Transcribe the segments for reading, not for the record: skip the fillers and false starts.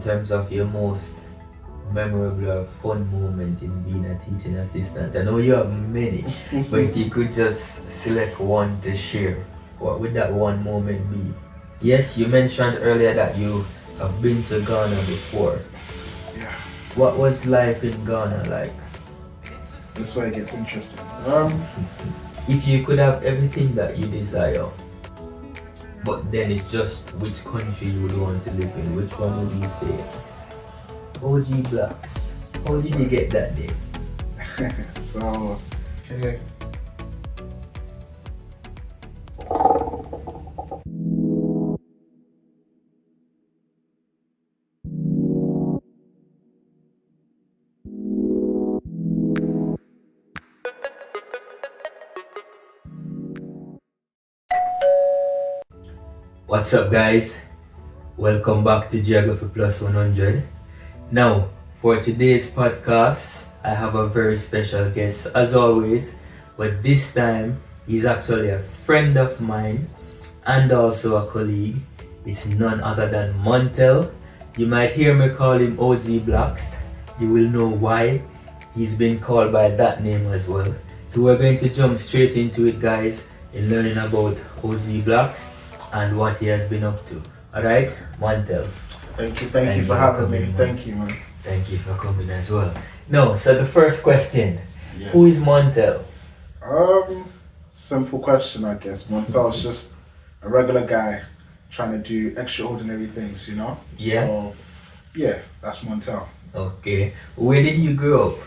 in terms of your most memorable or fun moment in being a teaching assistant? I know you have many, but if you could just select one to share, what would that one moment be? Yes, you mentioned earlier that you have been to Ghana before. Yeah, What was life in Ghana like? this way it gets interesting. If you could have everything that you desire, but then it's just which country you would want to live in, which one would you say? OG Blacks. How did you get that name? So, okay. What's up, guys? Welcome back to Geography Plus 100. Now, for today's podcast, I have a very special guest, as always, but this time he's actually a friend of mine and also a colleague. It's none other than Montel. You might hear me call him OG Blacks. You will know why he's been called by that name as well. So we're going to jump straight into it, guys, in learning about OG Blacks and what he has been up to. Alright, Montel. Thank you for having me. coming, Thank you, man. Thank you for coming as well. No, so the first question, Yes. who is Montel? Simple question, I guess. Montel's just a regular guy trying to do extraordinary things, you know? Yeah. So, yeah, that's Montel. Okay, where did you grow up?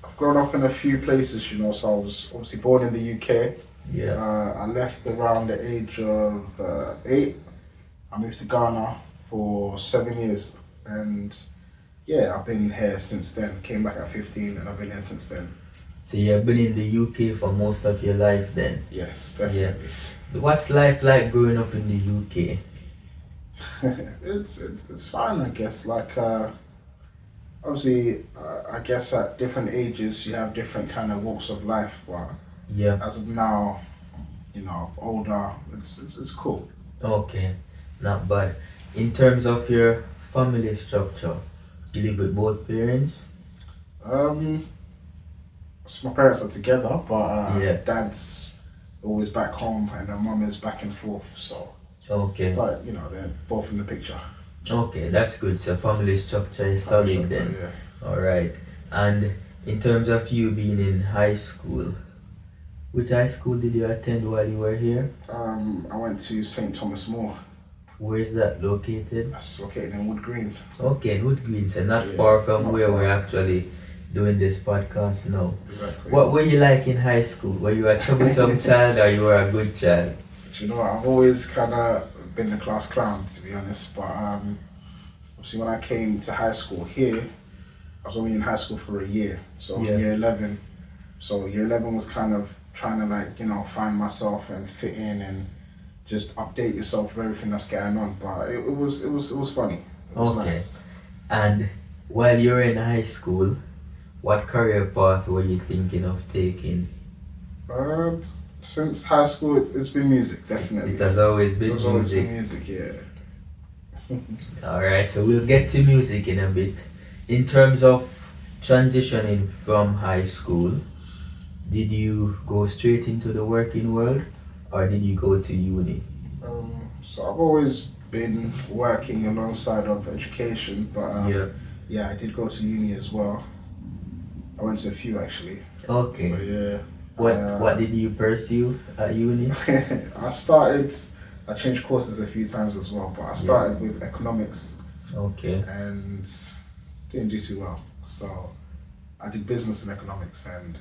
I've grown up in a few places, you know, so I was obviously born in the UK. Yeah. I left around the age of 8. I moved to Ghana for 7 years, and yeah, I've been here since then. Came back at 15, and I've been here since then. So you've been in the UK for most of your life then? Yes, definitely. What's life like growing up in the UK? It's fine, I guess. Like obviously, I guess at different ages you have different kind of walks of life, but Yeah. as of now, you know, older, it's cool. Okay, not bad. In terms of your family structure, you live with both parents? So my parents are together, but Yeah. dad's always back home and then mum is back and forth. So, Okay. but you know, they're both in the picture. Okay, that's good. So family structure is solid then. Yeah. Alright. And in terms of you being in high school, which high school did you attend while you were here? I went to St. Thomas More. Where is that located? That's located in Wood Green. Okay, in Wood Green, so not Yeah, far from not where far. we're actually doing this podcast now. Exactly. What were you like in high school? Were you a troublesome child or you were a good child? Do you know what? I've always kind of been the class clown, to be honest. But obviously, when I came to high school here, I was only in high school for a year. So Yeah. year 11. So year 11 was kind of trying to, like, you know, find myself and fit in and just update yourself with everything that's going on. But it was funny. It was Okay. nice. And while you were in high school, what career path were you thinking of taking? Since high school, it's been music, definitely. It has always been It's always music. been music, yeah. Alright, so we'll get to music in a bit. In terms of transitioning from high school, did you go straight into the working world or did you go to uni? So I've always been working alongside of education, but yeah, I did go to uni as well. I went to a few actually. Okay. So yeah. What did you pursue at uni? I changed courses a few times as well, but I started with economics Okay. and didn't do too well. So I did business and economics and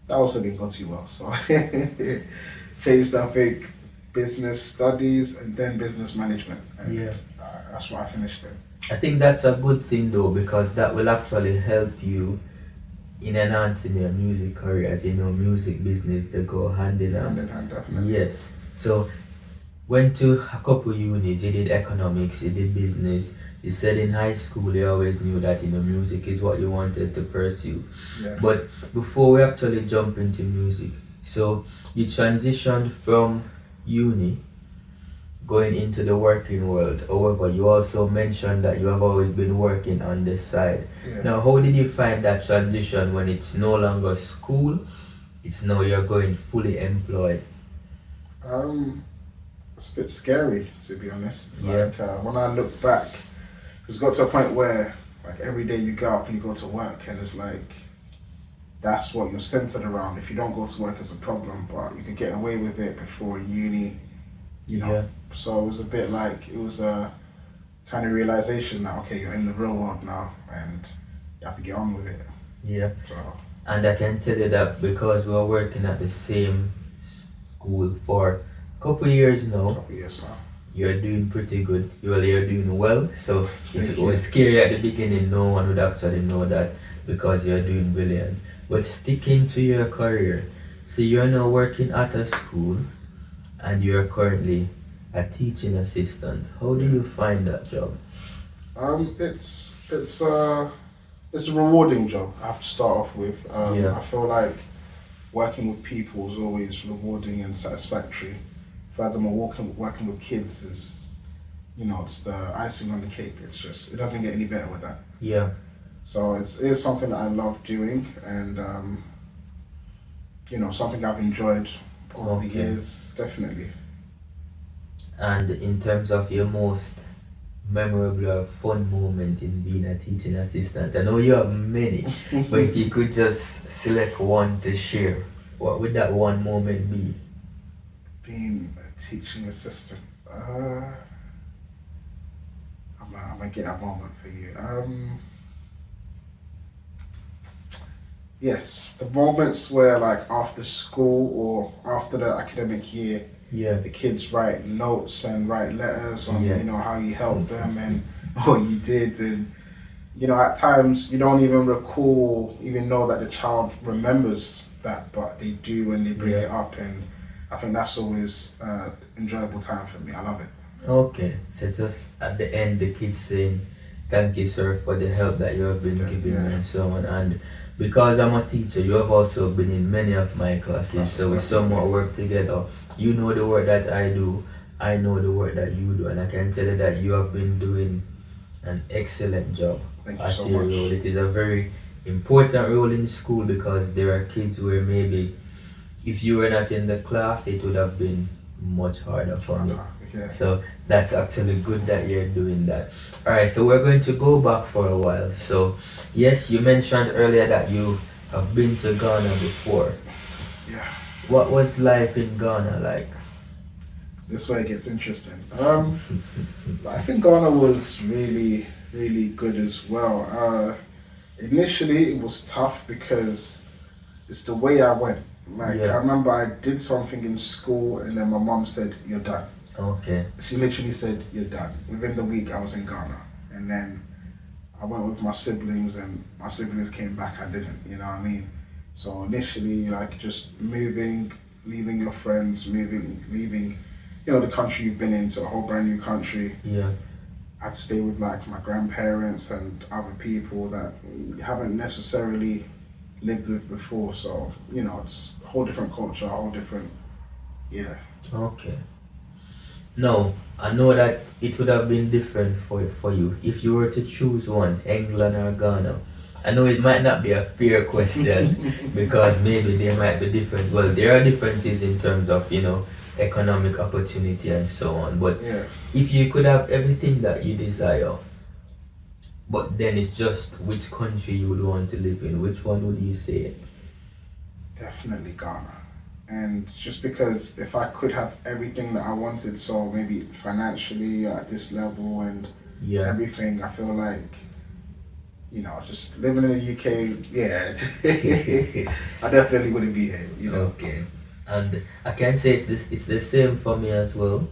that also didn't go too well. So changed, I think, business studies and then business management. And Yeah. that's what I finished in. I think that's a good thing though because that will actually help you in enhancing your music career. As you know, music business they go hand in Hand hand. in hand, definitely. Yes. So went to a couple unis, you did economics, you did business. You said in high school you always knew that music is what you wanted to pursue. Yeah. But before we actually jump into music, so you transitioned from uni going into the working world. However, you also mentioned that you have always been working on this side. Yeah. Now, how did you find that transition when it's no longer school? It's now you're going fully employed. Um, it's a bit scary to be honest. Yeah. Like when I look back, it's got to a point where like every day you get up and you go to work, and it's like that's what you're centered around. If you don't go to work, it's a problem, but you could get away with it before uni, you know. Yeah. So it was a bit like it was a kind of realization that okay, you're in the real world now, and you have to get on with it. Yeah. So And I can tell you that because we're working at the same school for a couple years a now, couple years now. you're doing pretty good. You're doing well. So if Thank it you. was scary at the beginning, no one would actually know that because you're doing brilliant. But sticking to your career, so you're now working at a school and you're currently a teaching assistant. How do you find that job? It's a rewarding job. I have to start off with. Yeah. I feel like working with people is always rewarding and satisfactory. Furthermore, working with kids is, you know, it's the icing on the cake. It's just it doesn't get any better with that. Yeah. So it is something that I love doing, and you know, something I've enjoyed over the Okay. years. Definitely. And in terms of your most memorable or fun moment in being a teaching assistant, I know you have many, but if you could just select one to share, what would that one moment be? Being a teaching assistant. I'm gonna get a moment for you. Yes, the moments where like after school or after the academic year, Yeah. the kids write notes and write letters on Yeah. you know how you helped them and what you did, and you know at times you don't even recall, even know that the child remembers that, but they do when they bring Yeah. it up, and I think that's always enjoyable time for me. I love it. Okay, so just at the end, the kids saying, "Thank you, sir, for the help that you have been Okay, giving me," yeah. and so on. And because I'm a teacher, you have also been in many of my classes, so we Classes, somewhat definitely. work together. You know the work that I do, I know the work that you do, and I can tell you that you have been doing an excellent job Thank you at so your much. role. It is a very important role in school because there are kids where maybe if you were not in the class, it would have been much harder for me. Yeah. So that's actually good that you're doing that. All right, so we're going to go back for a while. So, yes, you mentioned earlier that you have been to Ghana before. Yeah. What was life in Ghana like? This way it gets interesting. Life in Ghana was really, really good as well. Initially, it was tough because it's the way I went. Like, I Yeah. remember I did something in school, and then my mom said, "You're done." Okay. She literally said, "You're done." Within the week, I was in Ghana. And then I went with my siblings, and my siblings came back. I didn't, you know what I mean? So initially, like, just moving, leaving your friends, leaving, you know, the country you've been into, a whole brand new country. Yeah. I'd stay with like my grandparents and other people that you haven't necessarily lived with before. So, you know, it's a whole different culture, a whole different, yeah. Okay. Now, I know that it would have been different for you if you were to choose one, England or Ghana. I know it might not be a fair question because maybe they might be different. Well, there are differences in terms of, economic opportunity and so on. But Yeah, if you could have everything that you desire, but then it's just which country you would want to live in, which one would you say? definitely Ghana. And just because if I could have everything that I wanted, so maybe financially at this level and Yeah. everything, I feel like, you know, just living in the UK, yeah, I definitely wouldn't be here, you know. Okay. And I can say it's the same for me as well.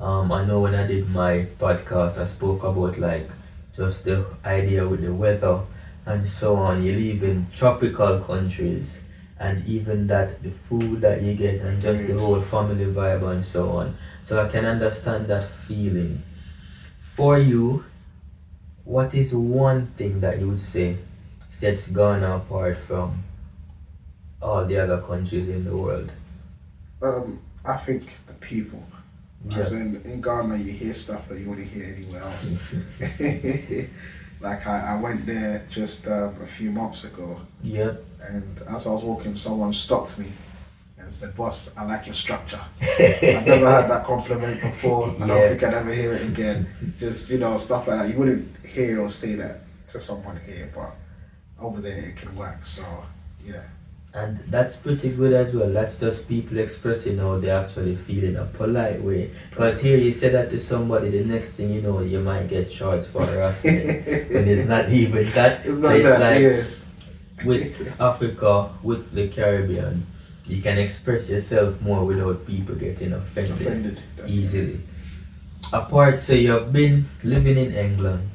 I know when I did my podcast, I spoke about like just the idea with the weather and so on. You live in tropical countries, and even that the food that you get and just the Yes. whole family vibe and so on. So I can understand that feeling. For you, what is one thing that you would say sets Ghana apart from all the other countries in the world? I think the people. Yeah. As in Ghana, you hear stuff that you wouldn't hear anywhere else. Like I went there just a few months ago, Yeah. and as I was walking, someone stopped me and said, "Boss, I like your structure." I've never had that compliment before. I don't Yeah. think I'd ever hear it again. Just stuff like that. You wouldn't hear or say that to someone here, but over there it can work. So yeah, And that's pretty good as well. That's just people expressing how they actually feel in a polite way. Because here you say that to somebody, the next thing you know, you might get charged for harassment. When it's not even that. it's So not it's that. like Yeah, with Africa, with the Caribbean, you can express yourself more without people getting offended easily. Apart, so you have been living in England.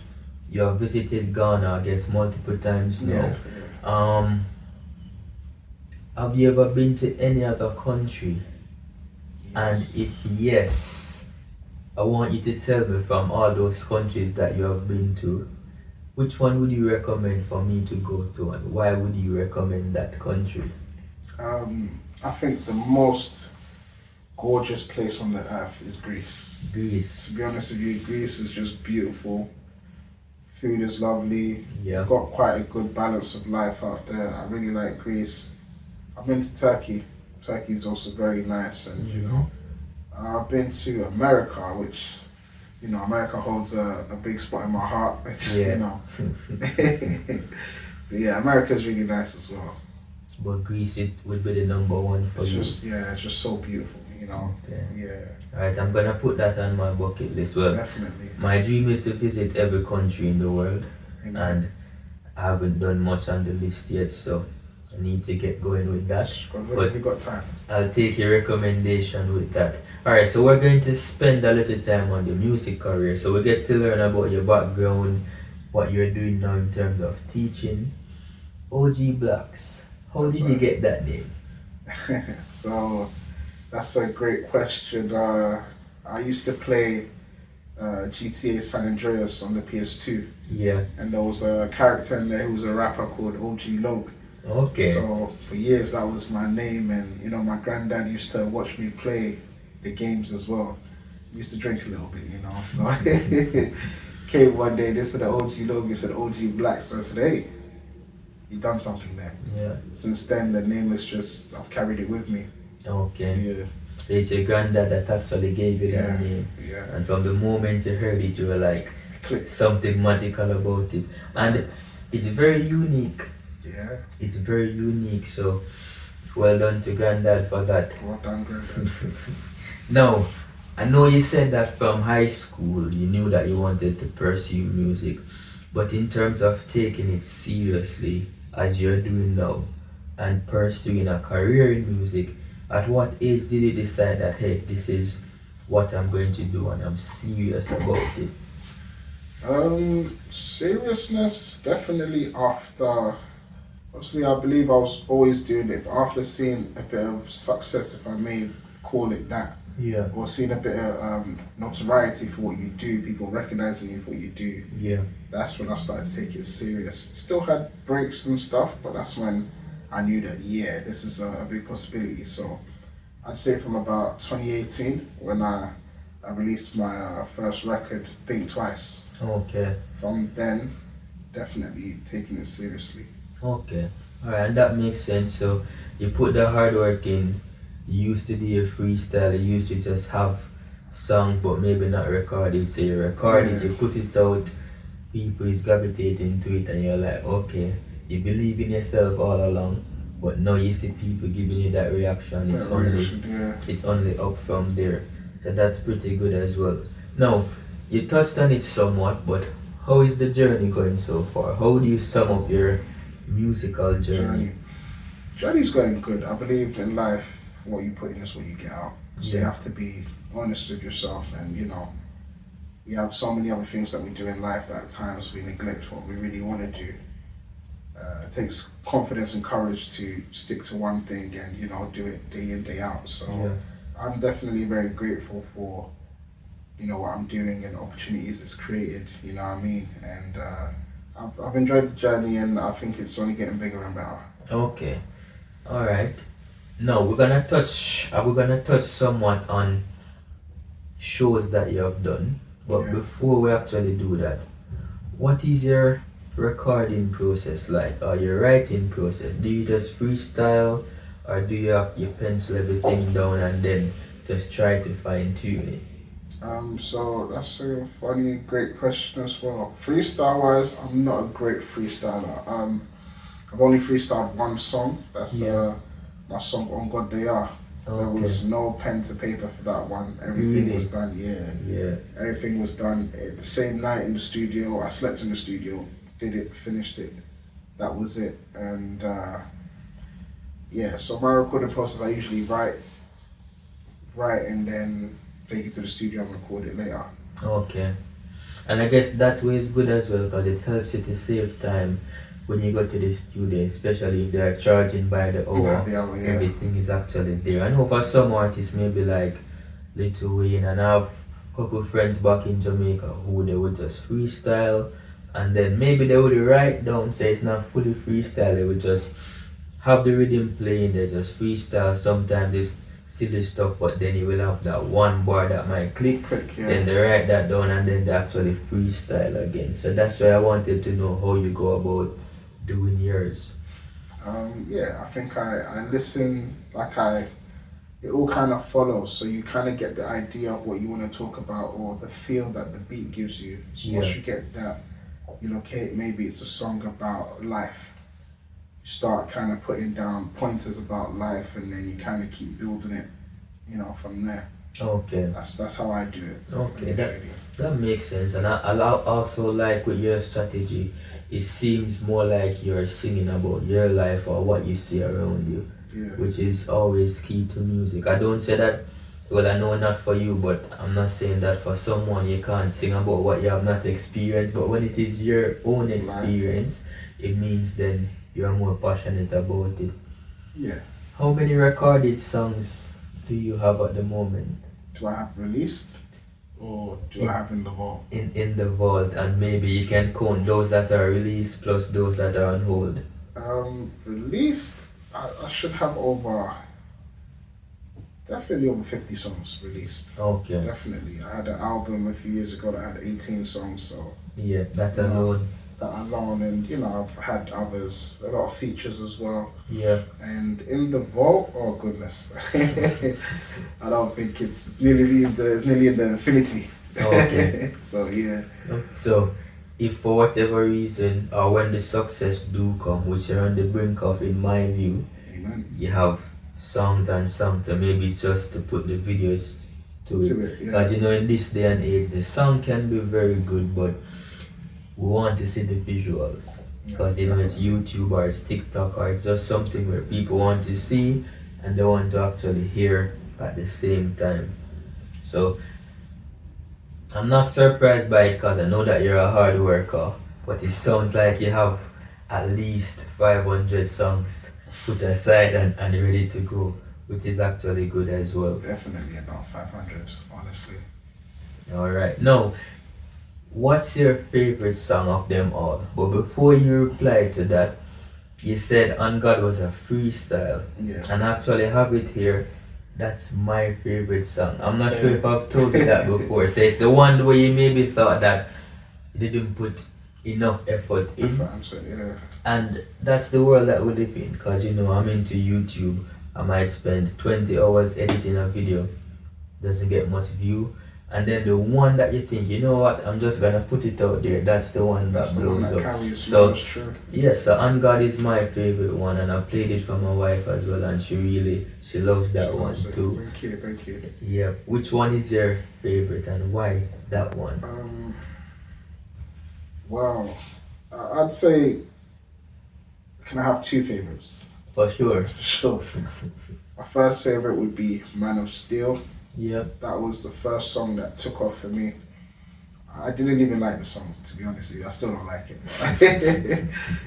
You have visited Ghana, I guess, multiple times Yeah, now. Um, have you ever been to any other country? And yes. if yes, I want you to tell me from all those countries that you have been to, which one would you recommend for me to go to, and why would you recommend that country? I think the most gorgeous place on the earth is Greece. Greece. To be honest with you, Greece is just beautiful. Food is lovely. Yeah. Got quite a good balance of life out there. I really like Greece. I've been to Turkey. Turkey is also very nice, and I've been to America, which America holds a big spot in my heart. Yeah. So yeah, America is really nice as well. But Greece it would be the number one for It's you. it's just so beautiful. Okay. Yeah, Alright, I'm gonna put that on my bucket list. Well, definitely. my dream is to visit every country in the world, Amen. and I haven't done much on the list yet, so I need to get going with that. But we got time. I'll take your recommendation with that. Alright, so we're going to spend a little time on the music career. So we get to learn about your background, what you're doing now in terms of teaching. OG Blacks. How did you get that name? So that's a great question. I used to play GTA San Andreas on the PS2, Yeah. and there was a character in there who was a rapper called OG Logue. Okay. So for years that was my name, and my granddad used to watch me play the games as well. He used to drink a little bit, So came one day, they said OG Logue, he said OG Black, so I said, hey, you done something there. Yeah. Since then, the name is just I've carried it with me. Okay. Yeah. So it's your granddad that actually gave you that name. Yeah. And from the moment you heard it, you were like, Click. something magical about it. And it's very unique. Yeah. It's very unique. So well done to granddad for that. Well done, granddad. Now, I know you said that from high school you knew that you wanted to pursue music. But in terms of taking it seriously as you're doing now and pursuing a career in music, at what age did you decide that, hey, this is what I'm going to do and I'm serious about it? Seriousness, definitely after. Obviously, I believe I was always doing it, but after seeing a bit of success, if I may call it that, Yeah. or seeing a bit of notoriety for what you do, people recognizing you for what you do, Yeah. that's when I started to take it serious. Still had breaks and stuff, but that's when I knew that, this is a big possibility. So I'd say from about 2018, when I released my first record, Think Twice. Okay. From then, definitely taking it seriously. Okay. Alright, and that makes sense. So you put the hard work in, you used to do your freestyle, you used to just have songs but maybe not record it. So you record it, you put it out, people is gravitating to it, and you're like, okay, you believe in yourself all along, but now you see people giving you that reaction. It's only up from there. So that's pretty good as well. Now, you touched on it somewhat, but how is the journey going so far? How do you sum up your musical journey? Journey's going good. I believe in life, what you put in is what you get out. So you have to be honest with yourself, and we have so many other things that we do in life that at times we neglect what we really want to do. It takes confidence and courage to stick to one thing and do it day in, day out. So I'm definitely very grateful for what I'm doing and opportunities it's created, you know what I mean? And I've enjoyed the journey, and I think it's only getting bigger and better. Okay. Alright. Now we're gonna touch somewhat on shows that you have done. But Yeah. before we actually do that, what is your recording process like, or your writing process? Do you just freestyle, or do you pencil everything down and then just try to fine tune it? So that's a funny, great question as well. Freestyle wise, I'm not a great freestyler. I've only freestyled one song. That's Yeah. my song "On God They Are." There Okay. was no pen to paper for that one. Everything Really? was done. Yeah, Yeah. everything was done the same night in the studio. I slept in the studio, did it, finished it. That was it. And yeah, so my recording process, I usually write, and then take it to the studio and record it later. Okay. And I guess that way is good as well because it helps you to save time when you go to the studio, especially if they are charging by the hour. Yeah. Everything is actually there. I know for some artists, maybe like Little Wayne, and I have a couple friends back in Jamaica who they would just freestyle, and then maybe they would write down, say it's not fully freestyle, they would just have the rhythm playing, they just freestyle. Sometimes it's silly stuff, but then you will have that one bar that might click, Yeah. then they write that down and then they actually freestyle again. So that's why I wanted to know how you go about doing yours. Yeah, I think I listen, it all kind of follows, so you kind of get the idea of what you want to talk about or the feel that the beat gives you. So once you get that, you locate, maybe it's a song about life. You start kind of putting down pointers about life, and then you kind of keep building it, from there. Okay. That's how I do it. Okay, that makes sense. And also like with your strategy, it seems more like you're singing about your life or what you see around you, Yeah. which is always key to music. I don't say that, well, I know not for you, but I'm not saying that for someone you can't sing about what you have not experienced, but when it is your own experience, it means then you're more passionate about it. Yeah. How many recorded songs do you have at the moment? Do I have released, or do I have in the vault? In the vault, and maybe you can count those that are released plus those that are on hold. Released, I should have definitely over 50 songs released. Okay. Definitely. I had an album a few years ago that had 18 songs, so Yeah, that alone. And I've had others, a lot of features as well. Yeah. And in the vault, oh goodness, I don't think it's nearly in the infinity. Okay. So yeah. So, if for whatever reason or when the success do come, which you're on the brink of, in my view, Amen. you have songs and songs, and maybe it's just to put the videos to it. Because in this day and age, the song can be very good, but we want to see the visuals. Because it's YouTube or it's TikTok or it's just something where people want to see and they want to actually hear at the same time. So I'm not surprised by it because I know that you're a hard worker, but it sounds like you have at least 500 songs put aside and ready to go, which is actually good as well. Definitely about 500, honestly. Alright, now, what's your favorite song of them all? But before you reply to that, you said On God was a freestyle. Yeah. And I actually have it here. That's my favorite song. I'm not sure if I've told you that before. So it's the one where you maybe thought that you didn't put enough effort in. Yeah. And that's the world that we live in. Because I'm into YouTube. I might spend 20 hours editing a video. Doesn't get much view. And then the one that you think, you know what, I'm just gonna put it out there. That's the one that blows up. So yes, so On God is my favorite one, and I played it for my wife as well, and she loves that one too. Thank you. Yeah. Which one is your favorite, and why that one? Well, I'd say, can I have two favorites? For sure. For sure. My first favorite would be Man of Steel. Yep. That was the first song that took off for me. I didn't even like the song, to be honest with you. I still don't like it.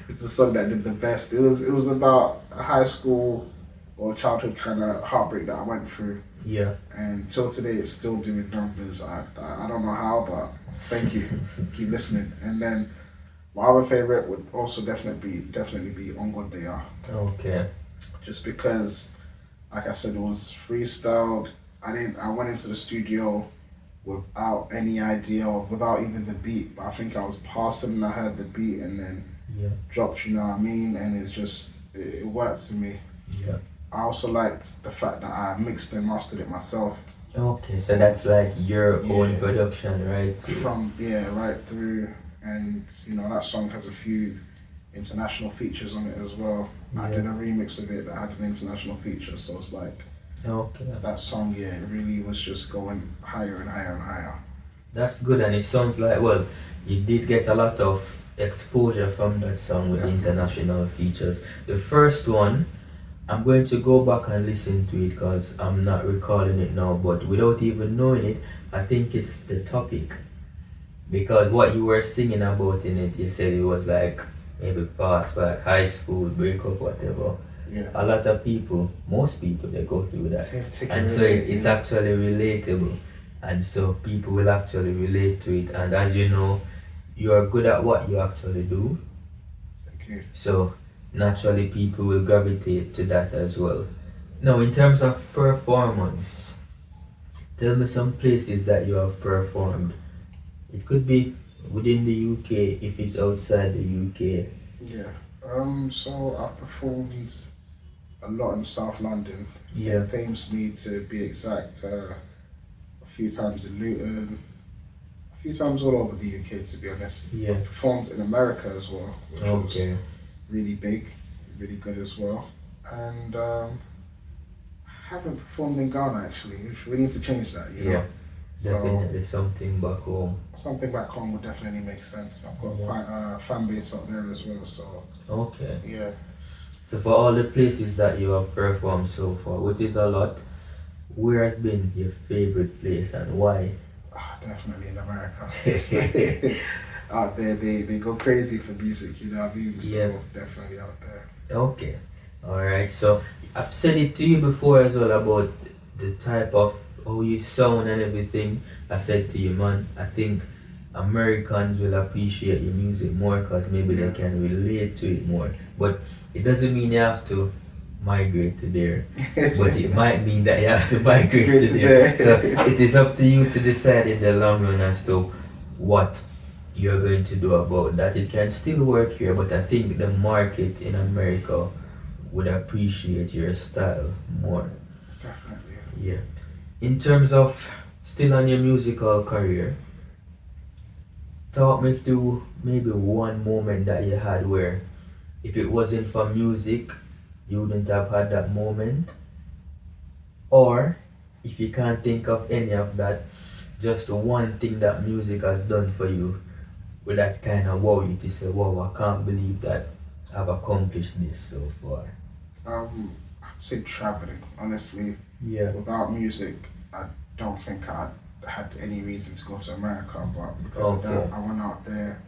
It's the song that did the best. It was about a high school or childhood kind of heartbreak that I went through. Yeah. And till today, it's still doing numbers. I don't know how, but thank you. Keep listening. And then my other favorite would also definitely be On God They Are. Okay. Just because, like I said, it was freestyled. I went into the studio without any idea or without even the beat. But I think I was passing and I heard the beat and then Yeah, dropped, you know what I mean? And it's just, it worked to me. yeah. I also liked the fact that I mixed and mastered it myself. Okay, so And that's like your own yeah, production, right? from, yeah, right through. And, you know, that song has a few international features on it as well. I Yeah. did a remix of it that had an international feature. So it's like, Okay. that song, yeah, it really was just going higher and higher and higher. That's good, and it sounds like, well, you did get a lot of exposure from that song with the Yeah. international features. The first one, I'm going to go back and listen to it because I'm not recalling it now, but without even knowing it, I think it's the topic. Because what you were singing about in it, you said it was like maybe past like high school, breakup, whatever. Yeah. A lot of people, most people, they go through that. Take And it so really, it's yeah. actually relatable. And so people will actually relate to it. And as you know, you are good at what you actually do. Thank you. So naturally, people will gravitate to that as well. Now, in terms of performance, tell me some places that you have performed. It could be within the UK if it's outside the UK. Yeah. So I performed a lot in South London. Yeah, In Thamesmead to be exact. A few times in Luton. A few times all over the UK to be honest. yeah. Performed in America as well, which was Okay. really big, really good as well. And haven't performed in Ghana actually. We need to change that, you Yeah, know. So definitely something back home. something back home would definitely make sense. I've got Yeah. quite a fan base out there as well. So Okay. yeah, So for all the places that you have performed so far, which is a lot, where has been your favorite place and why? definitely in America. It's like, out there, they go crazy for music. You know what I mean? So Yeah. definitely out there. Okay. All right. So I've said it to you before as well about the type of how you sound and everything. I said to you, man, I think Americans will appreciate your music more because maybe Yeah. they can relate to it more. But it doesn't mean you have to migrate to there. But it might mean that you have to migrate to there. So it is up to you to decide in the long run as to what you're going to do about that. It can still work here, but I think the market in America would appreciate your style more. Definitely. Yeah. In terms of still on your musical career, talk me through maybe one moment that you had where if it wasn't for music, you wouldn't have had that moment. Or if you can't think of any of that, just one thing that music has done for you with that kind of wow, you to say, wow, I can't believe that I've accomplished this so far. I'd say traveling. Honestly, Yeah. without music, I don't think I had any reason to go to America. But because of Okay. that, I went out there,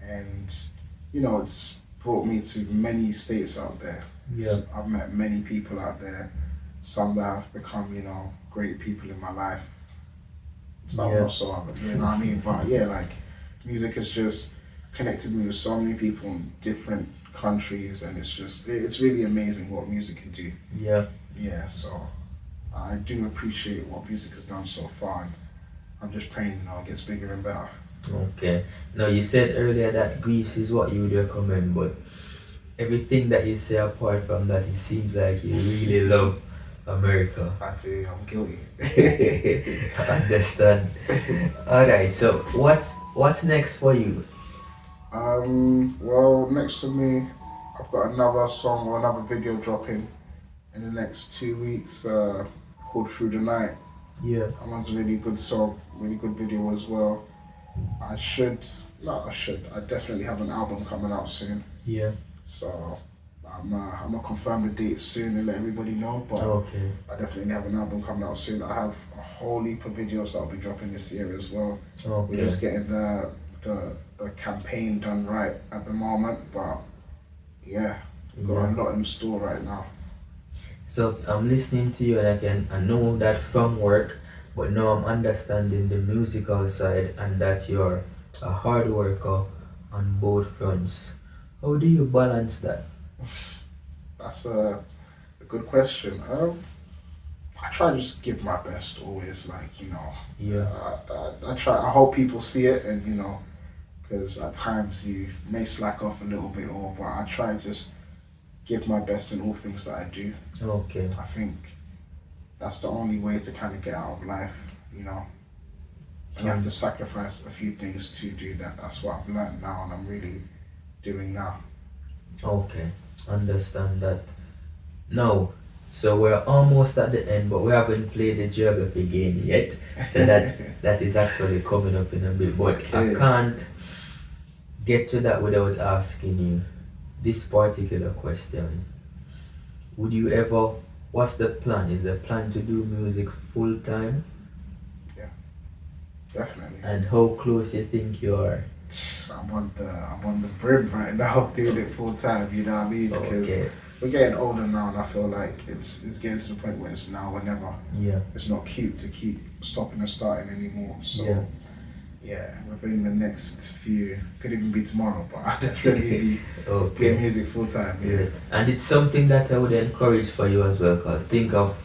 and you know, it's brought me to many states out there. Yeah. So I've met many people out there. Some that have become, you know, great people in my life. Some Yeah. not so other, you know what I mean? But yeah, like music has just connected me with so many people in different countries, and it's really amazing what music can do. Yeah. Yeah, so I do appreciate what music has done so far, and I'm just praying, you know, it gets bigger and better. Okay. Now you said earlier that Greece is what you would recommend, but everything that you say apart from that, it seems like you really love America. I do, I'm guilty. I understand. Alright, so what's next for you? Well, next to me, I've got another song or another video dropping in the next 2 weeks, called Through the Night. Yeah. That one's a really good song, really good video as well. I definitely have an album coming out soon. Yeah. So I'm gonna confirm the date soon and let everybody know. But Okay. I definitely have an album coming out soon. I have a whole heap of videos that I'll be dropping this year as well. We're Okay. just getting the campaign done right at the moment. But yeah, we've got Yeah. a lot in store right now. So I'm listening to you and I know that from work, but now I'm understanding the musical side and that you're a hard worker on both fronts. How do you balance that? That's a good question. I try to just give my best always. Like Yeah. I try. I hope people see it, and because at times you may slack off a little bit, or but I try and just give my best in all things that I do. Okay. I think that's the only way to kind of get out of life. You know, you have to sacrifice a few things to do that. That's what I've learned now, and I'm really doing now. Okay. Understand that. Now, so we're almost at the end, but we haven't played the geography game yet. So that is actually coming up in a bit. But I Okay. can't get to that without asking you this particular question. Would you ever, what's the plan? Is the plan to do music full time? Definitely. And how close you think you are? I'm on the brim right now doing it full time, you know what I mean? Because Okay. we're getting older now, and I feel like it's getting to the point where it's now or never. Yeah. It's not cute to keep stopping and starting anymore. So Yeah. yeah, within the next few, could even be tomorrow, but I'll definitely be playing Okay. music full time. Yeah. Yeah. And it's something that I would encourage for you as well, because think of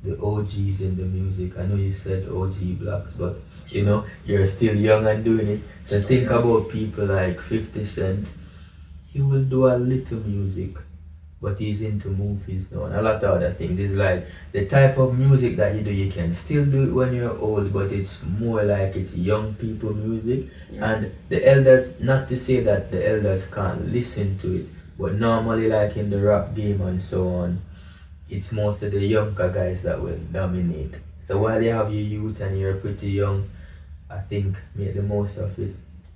the OGs in the music. I know you said OG blacks, but you're still young and doing it. So So, think yeah. about people like 50 Cent. He will do a little music, but he's into movies now and a lot of other things. It's like the type of music that you do, you can still do it when you're old, but it's more like it's young people music. Yeah. And the elders, not to say that the elders can't listen to it, but normally, like in the rap game and so on, it's most of the younger guys that will dominate. So while you have your youth and you're pretty young, I think make the most of it.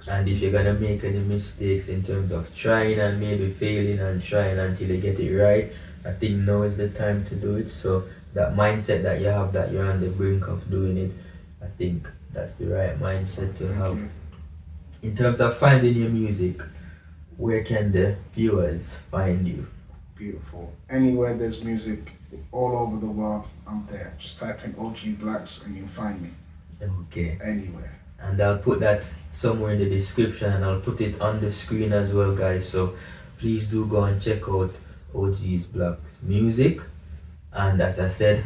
And if you're gonna make any mistakes in terms of trying and maybe failing and trying until you get it right, I think now is the time to do it. So that mindset that you have, that you're on the brink of doing it, I think that's the right mindset to Thank have. you. In terms of finding your music, where can the viewers find you? Beautiful. Anywhere there's music all over the world, I'm there. Just type in OG Blacks and you'll find me. Okay. Anywhere. And I'll put that somewhere in the description, and I'll put it on the screen as well, guys. So please do go and check out OG's Black music. And as I said,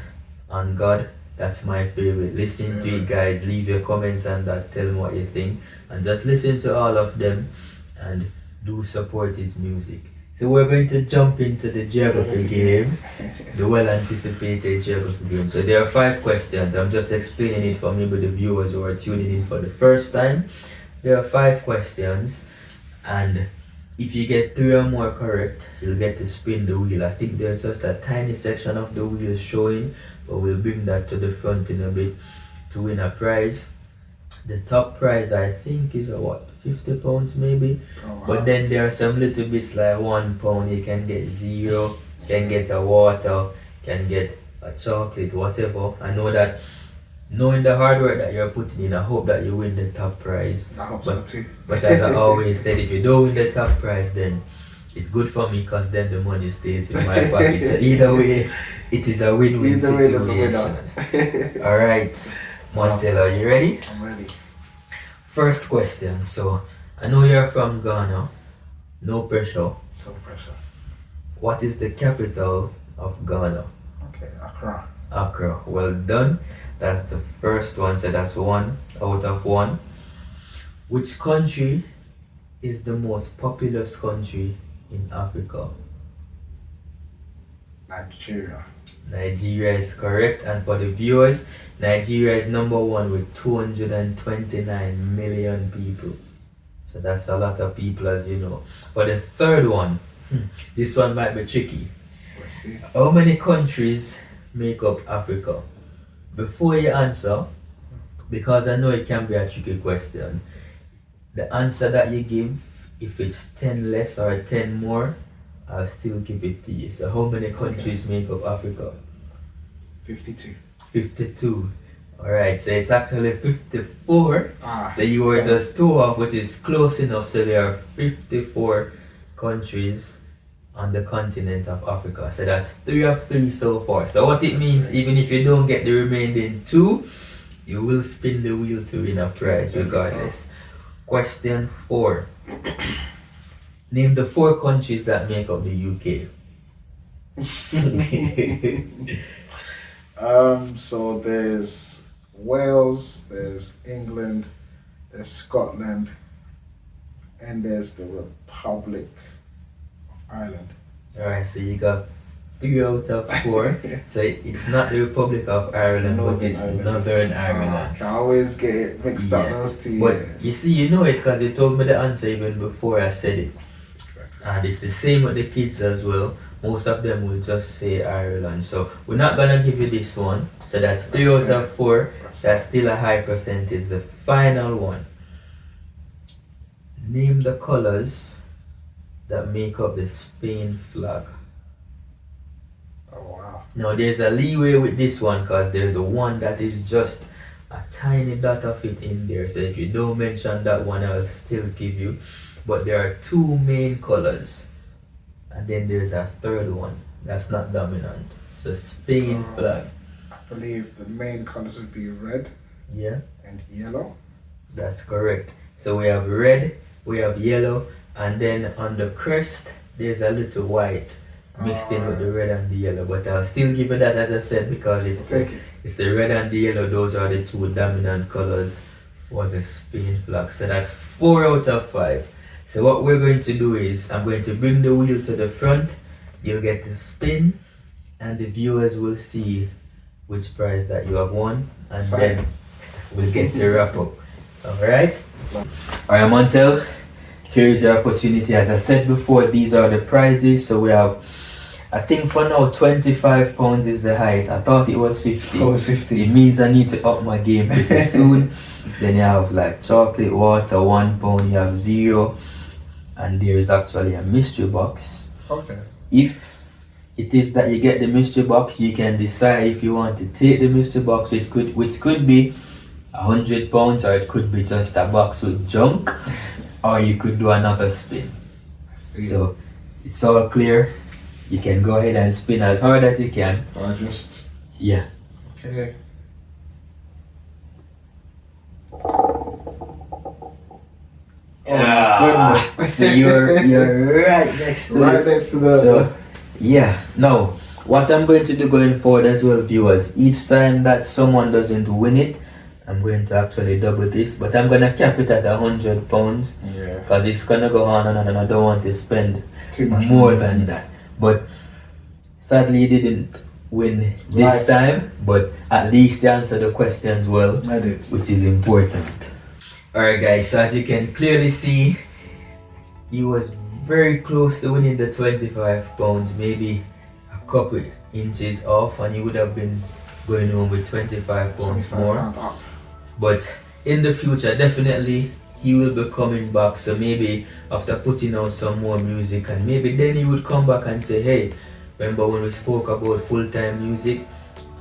on God, that's my favorite. Listen to it, guys. Leave your comments and that. Tell me what you think, and just listen to all of them and do support his music. So we're going to jump into the geography game, the well-anticipated geography game. So there are 5 questions. I'm just explaining it for maybe the viewers who are tuning in for the first time. There are 5 questions, and if you get 3 or more correct, you'll get to spin the wheel. I think there's just a tiny section of the wheel showing, but we'll bring that to the front in a bit to win a prize. The top prize, I think, is what, £50 maybe. Oh, wow. But then there are some little bits like £1. You can get 0, can get a water, can get a chocolate, whatever. I know that, knowing the hard work that you're putting in, I hope that you win the top prize. I hope so too. But as I always said, if you don't win the top prize, then it's good for me, because then the money stays in my pocket. So either way, it is a win-win Either way, there's a situation. winner. Alright, Montel, are you ready? I'm ready. First question. So I know you're from Ghana. No pressure. No pressure. What is the capital of Ghana? Okay, Accra. Accra. Well done. That's the first one. So that's 1 out of 1. Which country is the most populous country in Africa? Nigeria. Nigeria is correct. And for the viewers, Nigeria is number 1 with 229 million people. So that's a lot of people, as you know. For the third one, this one might be tricky. Let's see. How many countries make up Africa? Before you answer, because I know it can be a tricky question, the answer that you give, if it's 10 less or 10 more, I'll still give it to you. So how many countries make up Africa? 52. 52. Alright, so it's actually 54. So you were okay. just 2 off, which is close enough. So there are 54 countries on the continent of Africa. So that's 3 of 3 so far. So what it means, even if you don't get the remaining 2, you will spin the wheel to win a prize regardless. Question 4. Name the 4 countries that make up the UK. So there's Wales, there's England, there's Scotland, and there's the Republic of Ireland. Alright, so you got 3 out of 4. So it's not the Republic of Ireland, but Northern it's Ireland. Northern Ireland. I can always get it mixed up, Yeah. those two. But Yeah. you see, you know it because you told me the answer even before I said it. And it's the same with the kids as well. Most of them will just say Ireland. So we're not gonna give you this one. So that's 3 out of 4. That's still a high percentage. The final one. Name the colors that make up the Spain flag. Oh wow. Now there's a leeway with this one because there's a one that is just a tiny dot of it in there. So if you don't mention that one, I'll still give you. But there are 2 main colors. And then there's a third one that's not dominant. So Spain So- flag. I believe the main colors would be red Yeah, and yellow. that's correct. So we have red, we have yellow, and then on the crest there's a little white mixed in with the red and the yellow. But I'll still give you that as I said because Take it. it's the red and the yellow. Those are the 2 dominant colors for the Spain flag. So that's 4 out of 5. So what we're going to do is I'm going to bring the wheel to the front. You'll get to spin, and the viewers will see which prize that you have won, and then we'll get to wrap up. Alright? Alright, Montel, here is your opportunity. As I said before, these are the prizes. So we have, I think for now, £25 is the highest. I thought it was 50. Oh, it's 50. It means I need to up my game pretty soon. Then you have like chocolate water, £1, you have 0, and there is actually a mystery box. Okay. If it is that you get the mystery box, you can decide if you want to take the mystery box, which could be £100, or it could be just a box with junk, or you could do another spin. I see. So it's all clear. You can go ahead and spin as hard as you can. I just Yeah. okay. Ah, goodness. so you're right next to Right it. next to the. So, yeah. Now, what I'm going to do going forward as well, viewers, each time that someone doesn't win it, I'm going to actually double this, but I'm gonna cap it at £100 Yeah. because it's gonna go on and on, and I don't want to spend Too much more money, than isn't it? that. But sadly, you didn't win this Right. time, but at least you answered the questions well, I did. which is important. Alright guys, so as you can clearly see, he was very close to winning the £25, maybe a couple inches off, and he would have been going home with £25 more. £25 up. But in the future, definitely he will be coming back. So maybe after putting out some more music, and maybe then he would come back and say, hey, remember when we spoke about full-time music?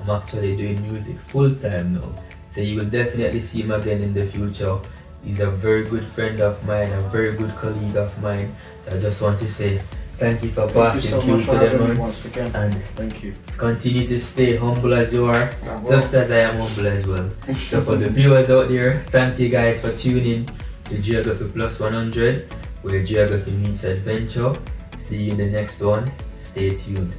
I'm actually doing music full-time now. So you will definitely see him again in the future. He's a very good friend of mine, a very good colleague of mine. So I just want to say thank you for Thank you passing so through much to for having me them, once again. and Thank you. continue to stay humble as you are, I will. just as I am humble as well. So for the viewers out there, thank you guys for tuning to Geography Plus 100, where geography meets adventure. See you in the next one. Stay tuned.